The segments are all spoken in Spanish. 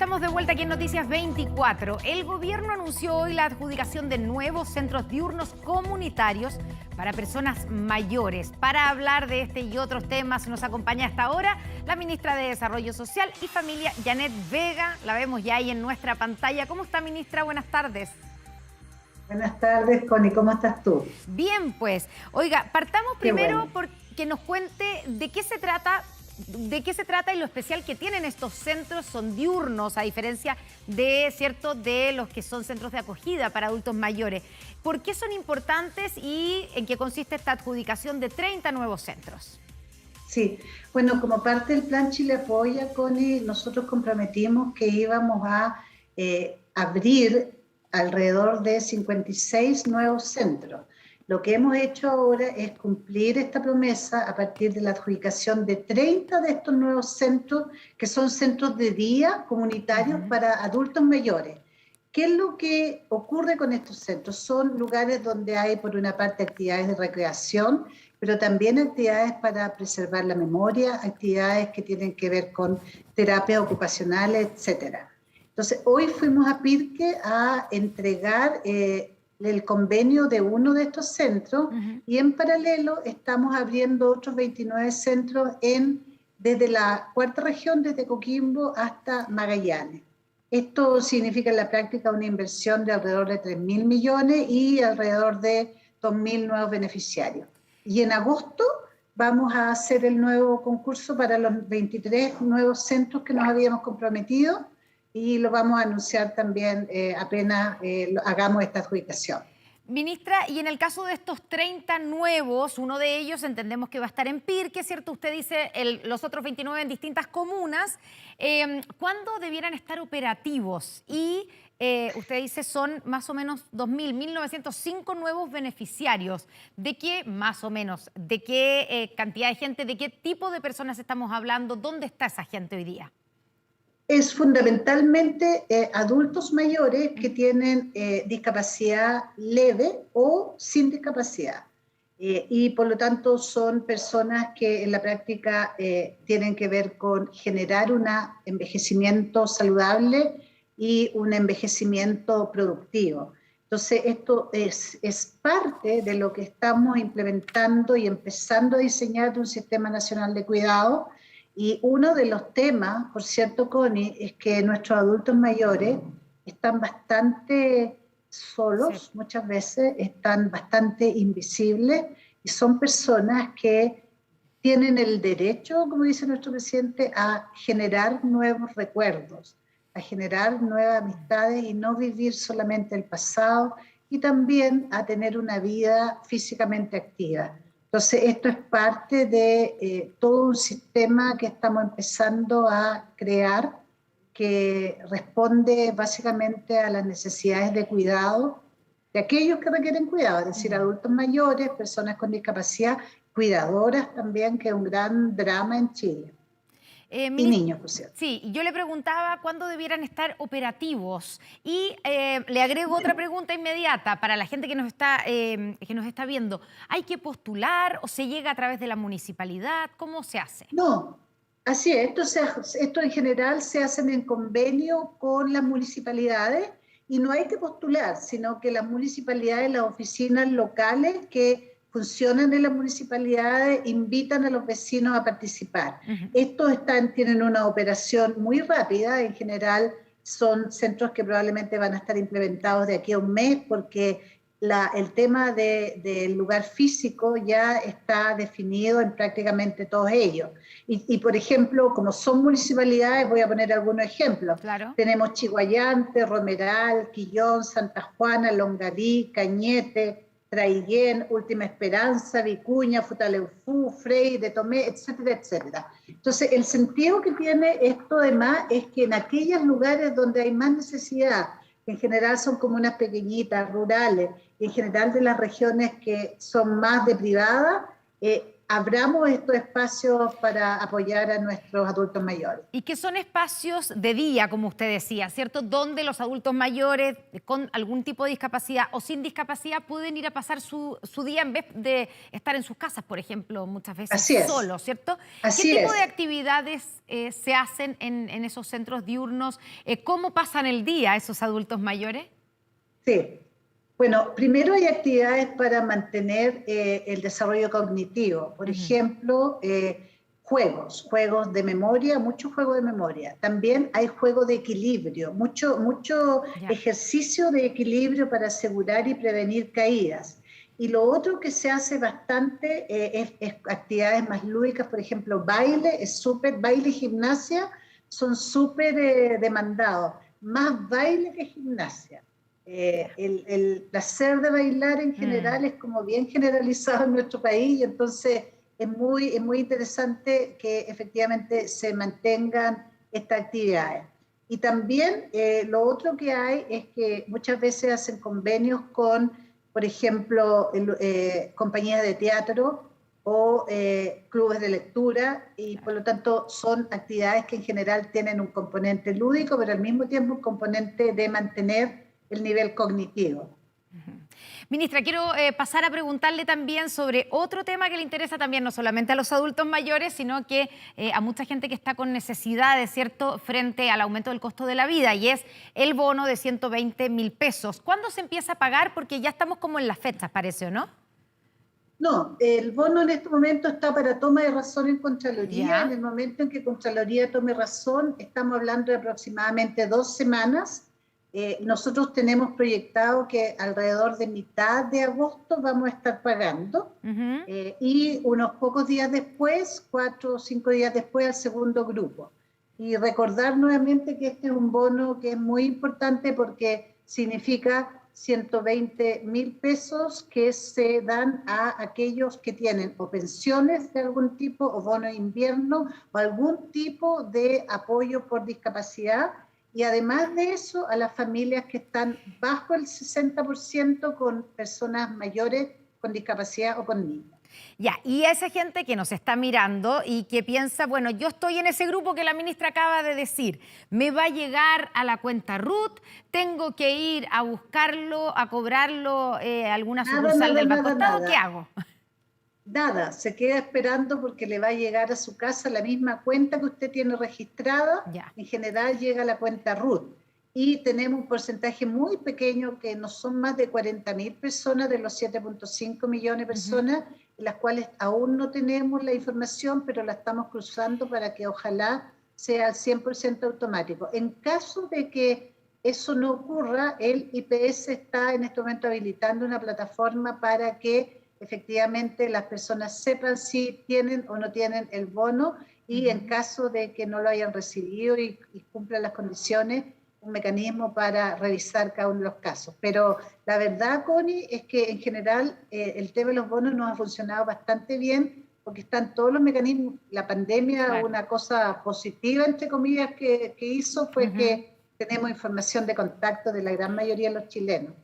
estamos de vuelta aquí en Noticias 24. El gobierno anunció hoy la adjudicación de nuevos centros diurnos comunitarios para personas mayores. Para hablar de este y otros temas nos acompaña hasta ahora la ministra de Desarrollo Social y Familia, Janet Vega. La vemos ya ahí en nuestra pantalla. ¿Cómo está, ministra? Buenas tardes. Buenas tardes, Connie. ¿Cómo estás tú? Bien, pues. Oiga, partamos primero bueno. porque nos cuente de qué se trata y lo especial que tienen estos centros. Son diurnos, a diferencia de los que son centros de acogida para adultos mayores. ¿Por qué son importantes y en qué consiste esta adjudicación de 30 nuevos centros? Sí, bueno, como parte del Plan Chile Apoya, Connie, nosotros comprometimos que íbamos a abrir alrededor de 56 nuevos centros. Lo que hemos hecho ahora es cumplir esta promesa a partir de la adjudicación de 30 de estos nuevos centros, que son centros de día comunitarios para adultos mayores. ¿Qué es lo que ocurre con estos centros? Son lugares donde hay, por una parte, actividades de recreación, pero también actividades para preservar la memoria, actividades que tienen que ver con terapias ocupacionales, etcétera. Entonces, hoy fuimos a Pirque a entregar el convenio de uno de estos centros y en paralelo estamos abriendo otros 29 centros desde la cuarta región, desde Coquimbo hasta Magallanes. Esto significa en la práctica una inversión de alrededor de 3.000 millones y alrededor de 2.000 nuevos beneficiarios. Y en agosto vamos a hacer el nuevo concurso para los 23 nuevos centros que nos habíamos comprometido y lo vamos a anunciar también apenas hagamos esta adjudicación. Ministra, y en el caso de estos 30 nuevos, uno de ellos entendemos que va a estar en Pirque, ¿cierto? Usted dice los otros 29 en distintas comunas. ¿Cuándo debieran estar operativos? Y usted dice son más o menos 1.905 nuevos beneficiarios. ¿De qué más o menos? ¿De qué cantidad de gente? ¿De qué tipo de personas estamos hablando? ¿Dónde está esa gente hoy día? Es fundamentalmente adultos mayores que tienen discapacidad leve o sin discapacidad. Y por lo tanto son personas que en la práctica tienen que ver con generar un envejecimiento saludable y un envejecimiento productivo. Entonces esto es parte de lo que estamos implementando y empezando a diseñar de un sistema nacional de cuidado. Y uno de los temas, por cierto, Connie, es que nuestros adultos mayores están bastante solos, sí. Muchas veces están bastante invisibles y son personas que tienen el derecho, como dice nuestro presidente, a generar nuevos recuerdos, a generar nuevas amistades y no vivir solamente el pasado y también a tener una vida físicamente activa. Entonces, esto es parte de todo un sistema que estamos empezando a crear que responde básicamente a las necesidades de cuidado de aquellos que requieren cuidado, es decir, adultos mayores, personas con discapacidad, cuidadoras también, que es un gran drama en Chile. Y niños, por cierto. Sí, yo le preguntaba cuándo debieran estar operativos y le agrego otra pregunta inmediata para la gente que nos está viendo. ¿Hay que postular o se llega a través de la municipalidad? ¿Cómo se hace? No, así es. Esto en general se hace en convenio con las municipalidades y no hay que postular, sino que las municipalidades, las oficinas locales que funcionan en las municipalidades, invitan a los vecinos a participar. Estos tienen una operación muy rápida, en general son centros que probablemente van a estar implementados de aquí a un mes, porque el tema del lugar físico ya está definido en prácticamente todos ellos. Y por ejemplo, como son municipalidades, voy a poner algunos ejemplos. Claro. Tenemos Chiguayante, Romeral, Quillón, Santa Juana, Longaví, Cañete, Traiguén, Última Esperanza, Vicuña, Futaleufú, Frei, de Tomé, etcétera, etcétera. Entonces, el sentido que tiene esto además es que en aquellos lugares donde hay más necesidad, en general son comunas pequeñitas, rurales, y en general de las regiones que son más deprivadas, abramos estos espacios para apoyar a nuestros adultos mayores. Y que son espacios de día, como usted decía, ¿cierto? Donde los adultos mayores con algún tipo de discapacidad o sin discapacidad pueden ir a pasar su día en vez de estar en sus casas, por ejemplo, muchas veces solos, ¿cierto? Así ¿Qué tipo es. de actividades se hacen en esos centros diurnos? ¿Cómo pasan el día esos adultos mayores? Sí. Bueno, primero hay actividades para mantener el desarrollo cognitivo. Por ejemplo, juegos de memoria, muchos juegos de memoria. También hay juegos de equilibrio, mucho ejercicio de equilibrio para asegurar y prevenir caídas. Y lo otro que se hace bastante es actividades más lúdicas, por ejemplo, baile y gimnasia son súper demandados, más baile que gimnasia. El placer de bailar en general es como bien generalizado en nuestro país, y entonces es muy interesante que efectivamente se mantengan estas actividades. Y también lo otro que hay es que muchas veces hacen convenios con, por ejemplo, compañías de teatro o clubes de lectura, y por lo tanto son actividades que en general tienen un componente lúdico, pero al mismo tiempo un componente de mantener el nivel cognitivo. Ministra, quiero pasar a preguntarle también sobre otro tema que le interesa también no solamente a los adultos mayores, sino que a mucha gente que está con necesidades, ¿cierto?, frente al aumento del costo de la vida, y es el bono de 120.000 pesos. ¿Cuándo se empieza a pagar? Porque ya estamos como en las fechas, parece, ¿o no? No, el bono en este momento está para toma de razón en Contraloría. Ya. En el momento en que Contraloría tome razón, estamos hablando de aproximadamente 2 semanas. Nosotros tenemos proyectado que alrededor de mitad de agosto vamos a estar pagando, y unos pocos días después, 4 o 5 días después, al segundo grupo. Y recordar nuevamente que este es un bono que es muy importante porque significa 120.000 pesos que se dan a aquellos que tienen o pensiones de algún tipo, o bono de invierno, o algún tipo de apoyo por discapacidad. Y además de eso, a las familias que están bajo el 60% con personas mayores con discapacidad o con niños. Ya, y esa gente que nos está mirando y que piensa, bueno, yo estoy en ese grupo que la ministra acaba de decir, me va a llegar a la cuenta RUT, tengo que ir a buscarlo, a cobrarlo a alguna sucursal del Banco Estado, ¿qué hago? Nada, se queda esperando porque le va a llegar a su casa la misma cuenta que usted tiene registrada. En general llega a la cuenta RUT. Y tenemos un porcentaje muy pequeño, que no son más de 40.000 personas de los 7.5 millones de personas, en las cuales aún no tenemos la información, pero la estamos cruzando para que ojalá sea al 100% automático. En caso de que eso no ocurra, el IPS está en este momento habilitando una plataforma para que efectivamente las personas sepan si tienen o no tienen el bono, y en caso de que no lo hayan recibido y cumplan las condiciones, un mecanismo para revisar cada uno de los casos. Pero la verdad, Connie, es que en general el tema de los bonos nos ha funcionado bastante bien, porque están todos los mecanismos. La pandemia, una cosa positiva, entre comillas, que hizo fue que tenemos información de contacto de la gran mayoría de los chilenos.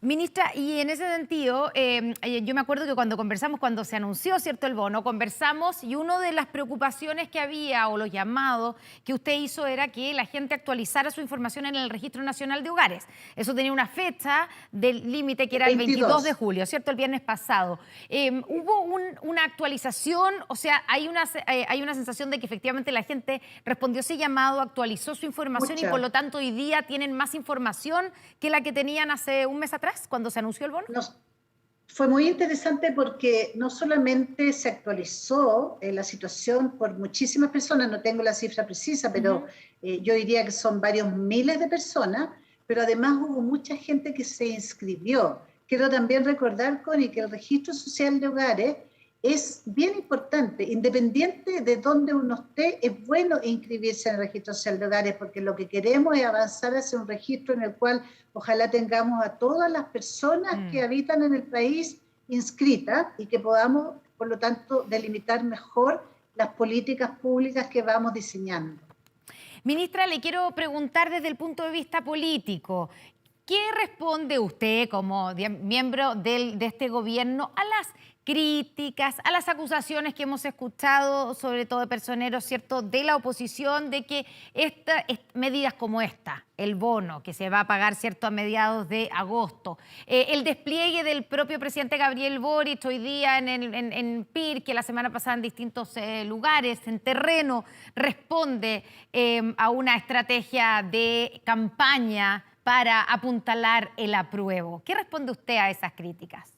Ministra, y en ese sentido, yo me acuerdo que cuando conversamos, cuando se anunció, ¿cierto?, el bono, conversamos, y una de las preocupaciones que había, o los llamados que usted hizo, era que la gente actualizara su información en el Registro Nacional de Hogares. Eso tenía una fecha del límite que era el 22 de julio, ¿cierto?, el viernes pasado. ¿Hubo una actualización? O sea, hay una sensación de que efectivamente la gente respondió ese llamado, actualizó su información, y por lo tanto hoy día tienen más información que la que tenían hace un mes atrás, cuando se anunció el bono. Fue muy interesante porque no solamente se actualizó la situación por muchísimas personas, no tengo la cifra precisa, pero yo diría que son varios miles de personas, pero además hubo mucha gente que se inscribió. Quiero también recordar, Connie, que el Registro Social de Hogares es bien importante. Independiente de dónde uno esté, es bueno inscribirse en el Registro Social de Hogares, porque lo que queremos es avanzar hacia un registro en el cual ojalá tengamos a todas las personas que habitan en el país inscritas, y que podamos, por lo tanto, delimitar mejor las políticas públicas que vamos diseñando. Ministra, le quiero preguntar desde el punto de vista político. ¿Qué responde usted como miembro de este gobierno a las críticas, a las acusaciones que hemos escuchado, sobre todo de personeros, ¿cierto?, de la oposición, de que medidas como esta, el bono que se va a pagar, ¿cierto?, a mediados de agosto, el despliegue del propio presidente Gabriel Boric hoy día en Pirque, la semana pasada en distintos lugares, en terreno, responde a una estrategia de campaña para apuntalar el apruebo. ¿Qué responde usted a esas críticas?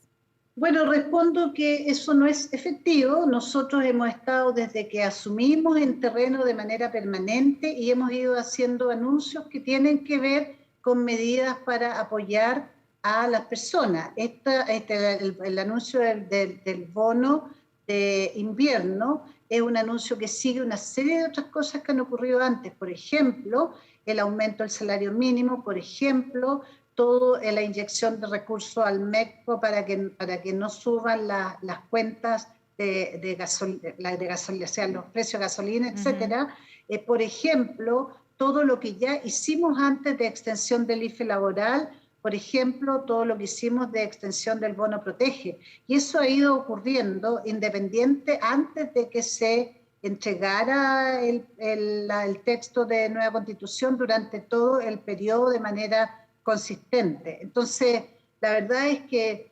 Bueno, respondo que eso no es efectivo. Nosotros hemos estado desde que asumimos en terreno de manera permanente y hemos ido haciendo anuncios que ver con medidas para apoyar a las personas. El anuncio del bono de invierno es un anuncio que sigue una serie de otras cosas que han ocurrido antes. Por ejemplo, el aumento del salario mínimo, por ejemplo, toda la inyección de recursos al MECPO para que no suban las cuentas de gasolina, o sea, los precios de gasolina, etcétera. Por ejemplo, todo lo que ya hicimos antes de extensión del IFE laboral, por ejemplo, todo lo que hicimos de extensión del bono protege. Y eso ha ido ocurriendo independiente antes de que se entregara el texto de nueva constitución durante todo el periodo de manera consistente. Entonces, la verdad es que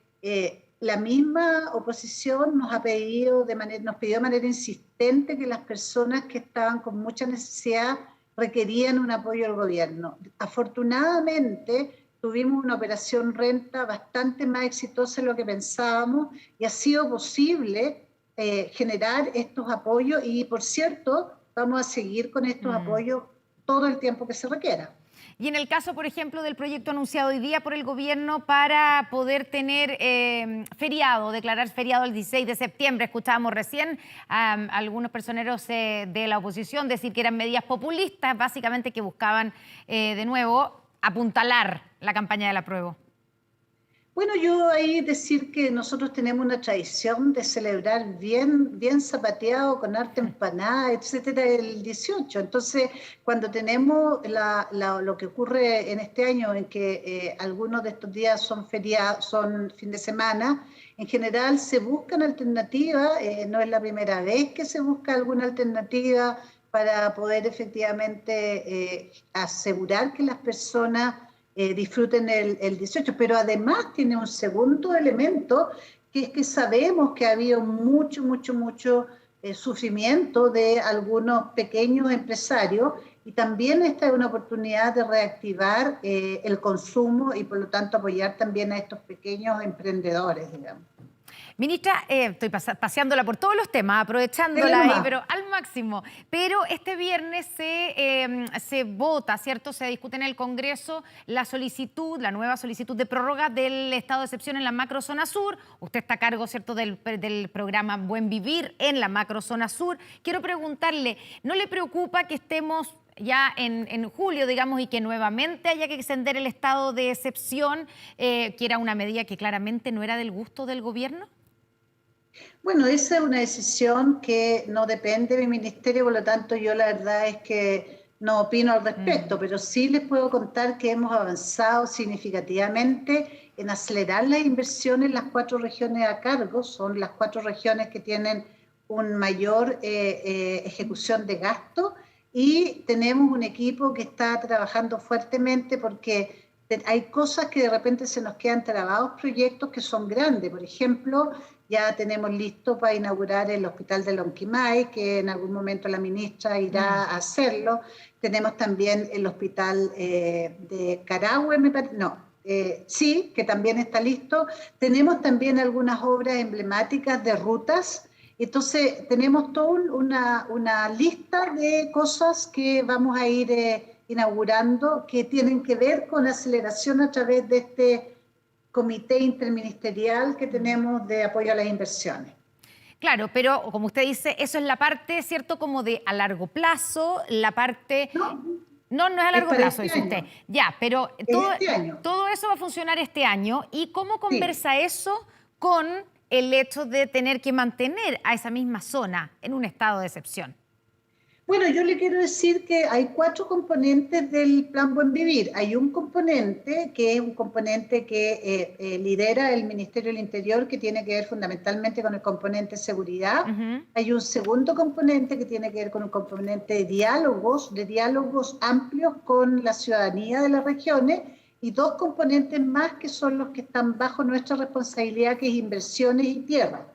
la misma oposición nos pidió de manera insistente que las personas que estaban con mucha necesidad requerían un apoyo del gobierno. Afortunadamente, tuvimos una operación renta bastante más exitosa de lo que pensábamos y ha sido posible generar estos apoyos y, por cierto, vamos a seguir con estos apoyos todo el tiempo que se requiera. Y en el caso, por ejemplo, del proyecto anunciado hoy día por el gobierno para poder tener feriado, declarar feriado el 16 de septiembre, escuchábamos recién a algunos personeros de la oposición decir que eran medidas populistas, básicamente que buscaban de nuevo apuntalar la campaña del apruebo. Bueno, yo ahí decir que nosotros tenemos una tradición de celebrar bien zapateado, con harta empanada, etcétera, el 18. Entonces, cuando tenemos lo que ocurre en este año, en que algunos de estos días son feriados, son fin de semana, en general se buscan alternativas, no es la primera vez que se busca alguna alternativa para poder efectivamente asegurar que las personas disfruten el 18, pero además tiene un segundo elemento, que es que sabemos que ha habido mucho sufrimiento de algunos pequeños empresarios y también esta es una oportunidad de reactivar el consumo y por lo tanto apoyar también a estos pequeños emprendedores, digamos. Ministra, estoy paseándola por todos los temas, aprovechándola ahí, pero al máximo. Pero este viernes se vota, ¿cierto? Se discute en el Congreso la nueva solicitud de prórroga del estado de excepción en la macrozona sur. Usted está a cargo, ¿cierto?, del programa Buen Vivir en la macrozona sur. Quiero preguntarle, ¿no le preocupa que estemos ya en julio, digamos, y que nuevamente haya que extender el estado de excepción, que era una medida que claramente no era del gusto del gobierno? Bueno, esa es una decisión que no depende de mi ministerio, por lo tanto yo la verdad es que no opino al respecto, pero sí les puedo contar que hemos avanzado significativamente en acelerar las inversiones en las 4 regiones a cargo. Son las 4 regiones que tienen una mayor ejecución de gasto y tenemos un equipo que está trabajando fuertemente porque hay cosas que de repente se nos quedan trabados, proyectos que son grandes. Por ejemplo, ya tenemos listo para inaugurar el hospital de Lonquimay, que en algún momento la ministra irá a hacerlo. Tenemos también el hospital de Carahue, sí, que también está listo. Tenemos también algunas obras emblemáticas de rutas. Entonces, tenemos toda una lista de cosas que vamos a ir inaugurando que tienen que ver con aceleración a través de este comité interministerial que tenemos de apoyo a las inversiones. Claro, pero como usted dice, eso es la parte, ¿cierto?, como de a largo plazo, la parte... No es a largo plazo, dice usted. Ya, pero todo eso va a funcionar este año. ¿Y cómo conversa eso con el hecho de tener que mantener a esa misma zona en un estado de excepción? Bueno, yo le quiero decir que hay 4 componentes del Plan Buen Vivir. Hay un componente que es un componente que lidera el Ministerio del Interior, que tiene que ver fundamentalmente con el componente seguridad. Hay un segundo componente que tiene que ver con un componente de diálogos amplios con la ciudadanía de las regiones, y 2 componentes más que son los que están bajo nuestra responsabilidad, que es inversiones y tierra.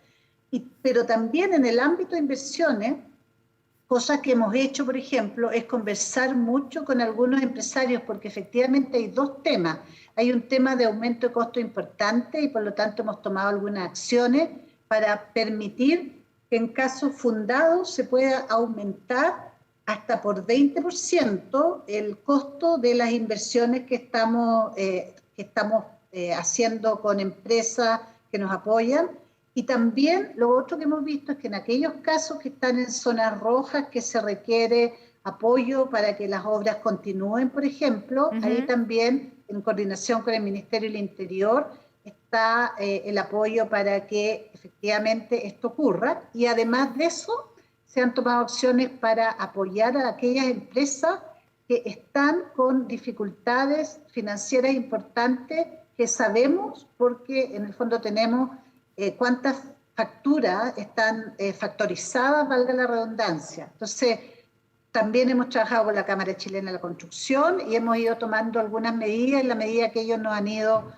Pero también en el ámbito de inversiones, cosas que hemos hecho, por ejemplo, es conversar mucho con algunos empresarios, porque efectivamente hay 2 temas. Hay un tema de aumento de costo importante y por lo tanto hemos tomado algunas acciones para permitir que en casos fundados se pueda aumentar hasta por 20% el costo de las inversiones que estamos haciendo con empresas que nos apoyan. Y también lo otro que hemos visto es que en aquellos casos que están en zonas rojas, que se requiere apoyo para que las obras continúen, por ejemplo, ahí también, en coordinación con el Ministerio del Interior, está el apoyo para que efectivamente esto ocurra. Y además de eso, se han tomado acciones para apoyar a aquellas empresas que están con dificultades financieras importantes, que sabemos porque en el fondo tenemos cuántas facturas están factorizadas, valga la redundancia. Entonces, también hemos trabajado con la Cámara Chilena de la Construcción y hemos ido tomando algunas medidas en la medida que ellos nos han ido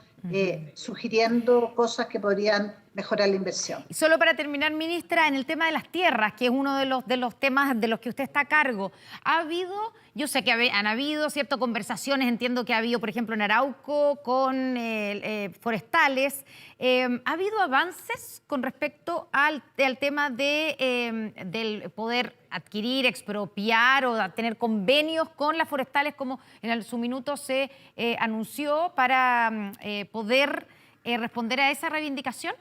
sugiriendo cosas que podrían mejorar la inversión. Y solo para terminar, ministra, en el tema de las tierras, que es uno de los temas de los que usted está a cargo, ¿ha habido, yo sé que han habido ciertas conversaciones, entiendo que ha habido, por ejemplo, en Arauco con forestales, ¿ha habido avances con respecto al tema del poder adquirir, expropiar o tener convenios con las forestales, como en su minuto se anunció, para poder responder a esa reivindicación?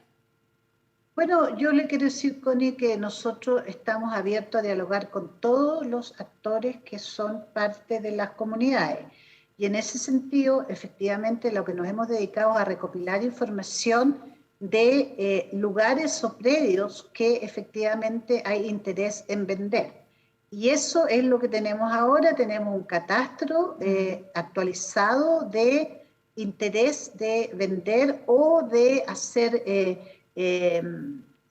Bueno, yo le quiero decir, Connie, que nosotros estamos abiertos a dialogar con todos los actores que son parte de las comunidades. Y en ese sentido, efectivamente, lo que nos hemos dedicado es a recopilar información de lugares o predios que efectivamente hay interés en vender. Y eso es lo que tenemos ahora. Tenemos un catastro actualizado de interés de vender o de hacer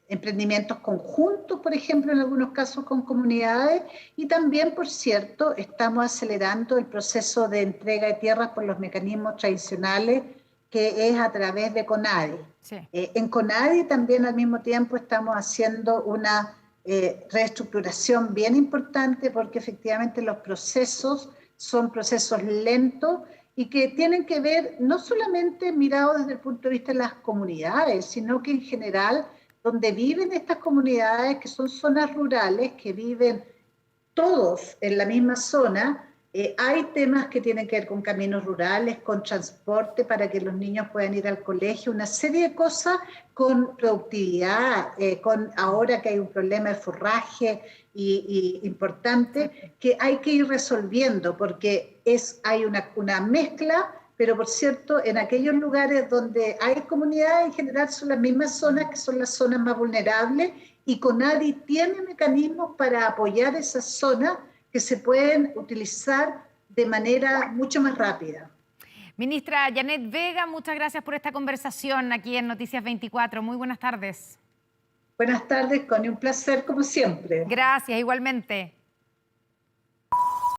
emprendimientos conjuntos, por ejemplo, en algunos casos con comunidades, y también, por cierto, estamos acelerando el proceso de entrega de tierras por los mecanismos tradicionales, que es a través de CONADI. Sí. En CONADI también al mismo tiempo estamos haciendo una reestructuración bien importante, porque efectivamente los procesos son procesos lentos y que tienen que ver no solamente mirado desde el punto de vista de las comunidades, sino que en general donde viven estas comunidades, que son zonas rurales, que viven todos en la misma zona, hay temas que tienen que ver con caminos rurales, con transporte para que los niños puedan ir al colegio, una serie de cosas con productividad, con ahora que hay un problema de forraje importante que hay que ir resolviendo, porque hay una mezcla, pero por cierto, en aquellos lugares donde hay comunidades, en general son las mismas zonas que son las zonas más vulnerables, y CONADI tiene mecanismos para apoyar esas zonas que se pueden utilizar de manera mucho más rápida. Ministra Janet Vega, muchas gracias por esta conversación aquí en Noticias 24. Muy buenas tardes. Buenas tardes, Connie, un placer como siempre. Gracias, igualmente.